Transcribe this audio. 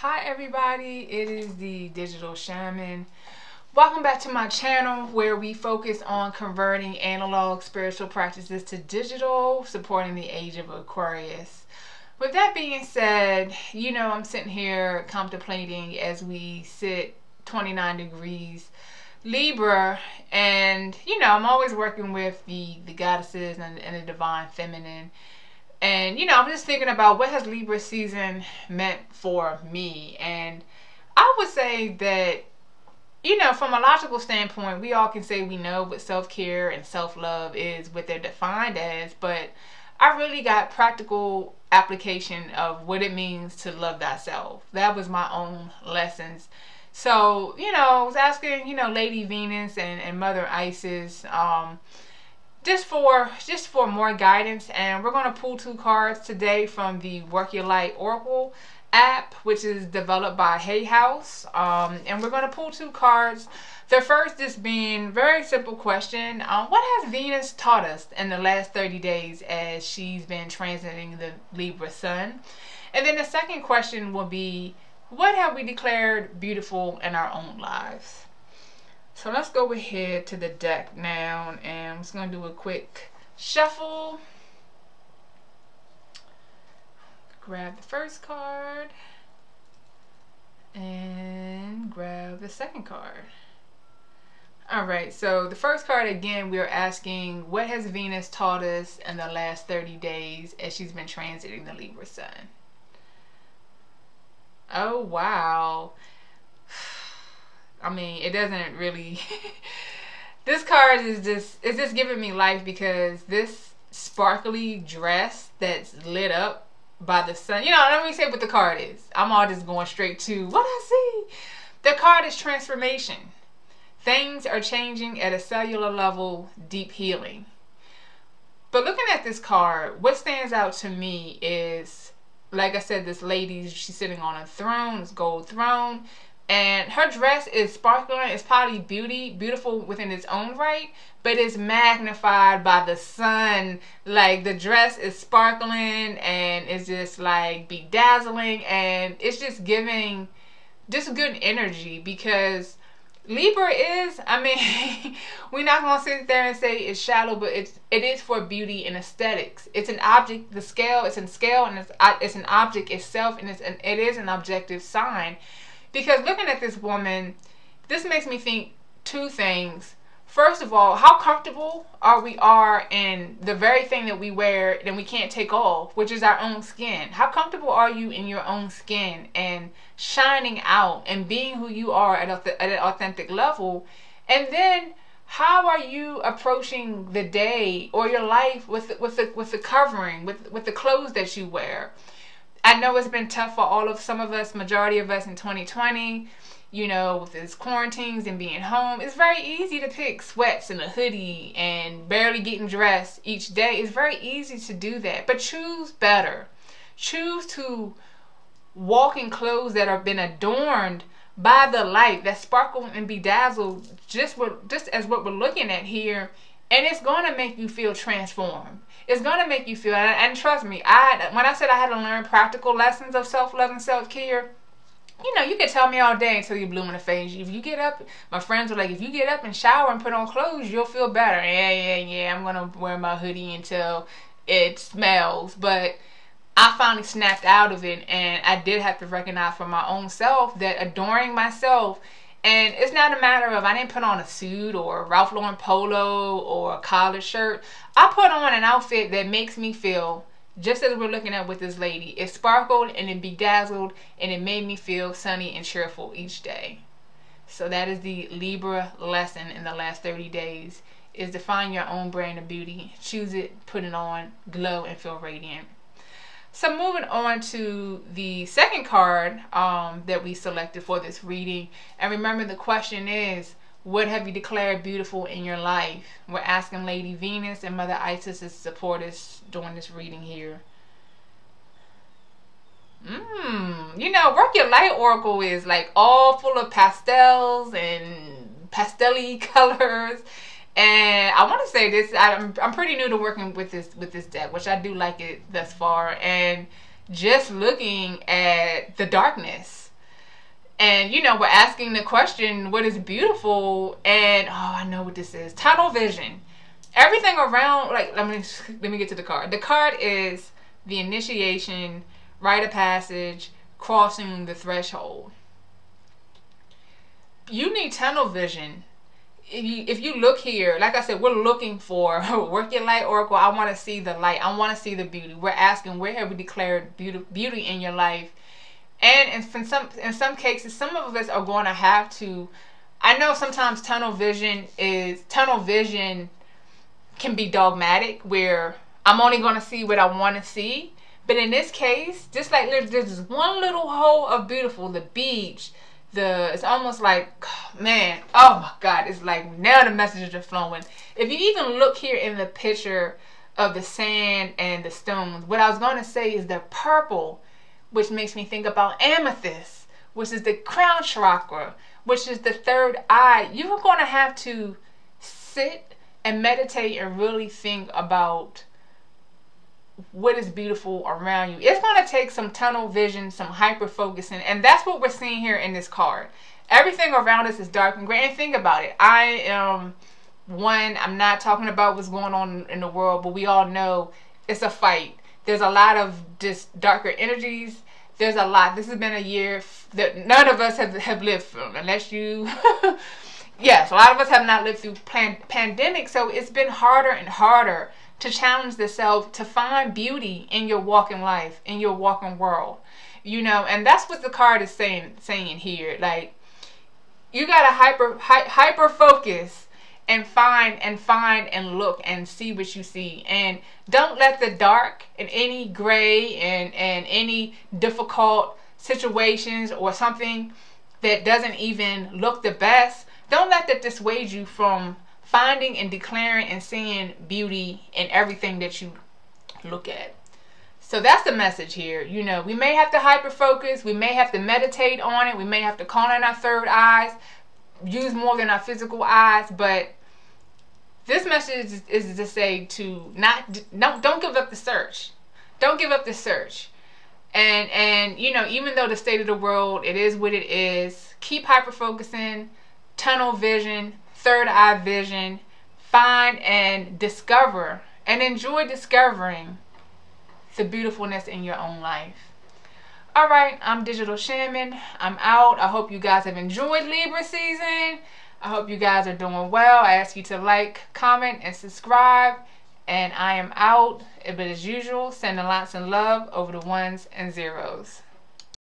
Hi everybody, it is the Digital Shaman. Welcome back to my channel where we focus on converting analog spiritual practices to digital, supporting the age of Aquarius. With that being said, I'm sitting here contemplating as we sit 29 degrees Libra, and I'm always working with the goddesses and the divine feminine. And I'm just thinking about what has Libra season meant for me. And I would say that, from a logical standpoint, we all can say we know what self-care and self-love is, what they're defined as, but I really got practical application of what it means to love thyself. That was my own lessons. So, I was asking, Lady Venus and Mother Isis, just for more guidance, and we're going to pull two cards today from the Work Your Light Oracle app, which is developed by Hay House, and we're going to pull two cards. The first is being very simple question: what has Venus taught us in the last 30 days as she's been transiting the Libra Sun? And then the second question will be, what have we declared beautiful in our own lives? So let's go ahead to the deck now, and I'm just going to do a quick shuffle. Grab the first card and grab the second card. Alright, so the first card, again, we're asking, what has Venus taught us in the last 30 days as she's been transiting the Libra Sun? Oh, wow. I mean, it doesn't really this card is just giving me life, because this sparkly dress that's lit up by the sun, let me say what the card is. I'm all just going straight to what I see. The card is transformation. Things are changing at a cellular level, deep healing. But looking at this card, what stands out to me is, like I said, this lady, she's sitting on a throne, this gold throne. And her dress is sparkling. It's probably beautiful within its own right, but it's magnified by the sun. Like, the dress is sparkling and it's just like bedazzling, and it's just giving just good energy, because Libra is, we're not going to sit there and say it's shallow, but it is for beauty and aesthetics. It's an object, the scale, it's in scale, and it's an object itself, and it is an objective sign. Because looking at this woman, this makes me think two things. First of all, how comfortable we are in the very thing that we wear that we can't take off, which is our own skin. How comfortable are you in your own skin and shining out and being who you are at an authentic level? And then, how are you approaching the day or your life with the covering, with the clothes that you wear? I know it's been tough for some of us, majority of us in 2020, with this quarantines and being home. It's very easy to pick sweats and a hoodie and barely getting dressed each day. It's very easy to do that, but choose better. Choose to walk in clothes that have been adorned by the light, that sparkle and bedazzle, just as what we're looking at here. And it's going to make you feel transformed. It's going to make you feel, and trust me, when I said I had to learn practical lessons of self-love and self-care, you can tell me all day until you're blue in the face. If you get up, my friends were like, if you get up and shower and put on clothes, you'll feel better. Yeah, I'm going to wear my hoodie until it smells. But I finally snapped out of it, and I did have to recognize for my own self that adoring myself, and it's not a matter of I didn't put on a suit or a Ralph Lauren polo or a collared shirt. I put on an outfit that makes me feel, just as we're looking at with this lady, it sparkled and it bedazzled and it made me feel sunny and cheerful each day. So that is the Libra lesson in the last 30 days, is to find your own brand of beauty. Choose it, put it on, glow, and feel radiant. So moving on to the second card that we selected for this reading. And remember, the question is, what have you declared beautiful in your life? We're asking Lady Venus and Mother Isis to support us during this reading here. Work Your Light Oracle is like all full of pastels and pastel-y colors. And I want to say this, I'm pretty new to working with this deck, which I do like it thus far. And just looking at the darkness, And, you know, we're asking the question, what is beautiful? And, oh, I know what this is. Tunnel vision. Everything around, like, let me get to the card. The card is the initiation, rite of passage, crossing the threshold. You need tunnel vision. If you look here, like I said, we're looking for work your light oracle. I want to see the light. I want to see the beauty. We're asking, where have we declared beauty in your life? And in some cases, some of us are going to have to. I know sometimes tunnel vision can be dogmatic, where I'm only going to see what I want to see. But in this case, just like there's this one little hole of beautiful, the beach, it's almost like, man, oh my God, it's like now the messages are flowing. If you even look here in the picture of the sand and the stones, what I was going to say is the purple, which makes me think about amethyst, which is the crown chakra, which is the third eye. You are going to have to sit and meditate and really think about what is beautiful around you. It's going to take some tunnel vision, some hyper focusing, and that's what we're seeing here in this card. Everything around us is dark and gray. And think about it. I'm not talking about what's going on in the world, but we all know it's a fight. There's a lot of just darker energies. There's a lot. This has been a year that none of us have lived through, unless you yes, a lot of us have not lived through pandemic, so it's been harder and harder to challenge the self, to find beauty in your walking life, in your walking world, you know. And that's what the card is saying here. Like, you gotta hyper focus and find and look and see what you see, and don't let the dark and any gray and any difficult situations or something that doesn't even look the best, don't let that dissuade you from finding and declaring and seeing beauty in everything that you look at. So that's the message here. You know, we may have to hyper focus, we may have to meditate on it, we may have to call in our third eyes, use more than our physical eyes, but this message is to say to don't give up the search. Don't give up the search. And you know, even though the state of the world, it is what it is, keep hyper focusing, tunnel vision, third eye vision, find and discover and enjoy discovering the beautifulness in your own life. All right, I'm Digital Shaman. I'm out. I hope you guys have enjoyed Libra season. I hope you guys are doing well. I ask you to like, comment, and subscribe. And I am out. But as usual, sending lots of love over the ones and zeros.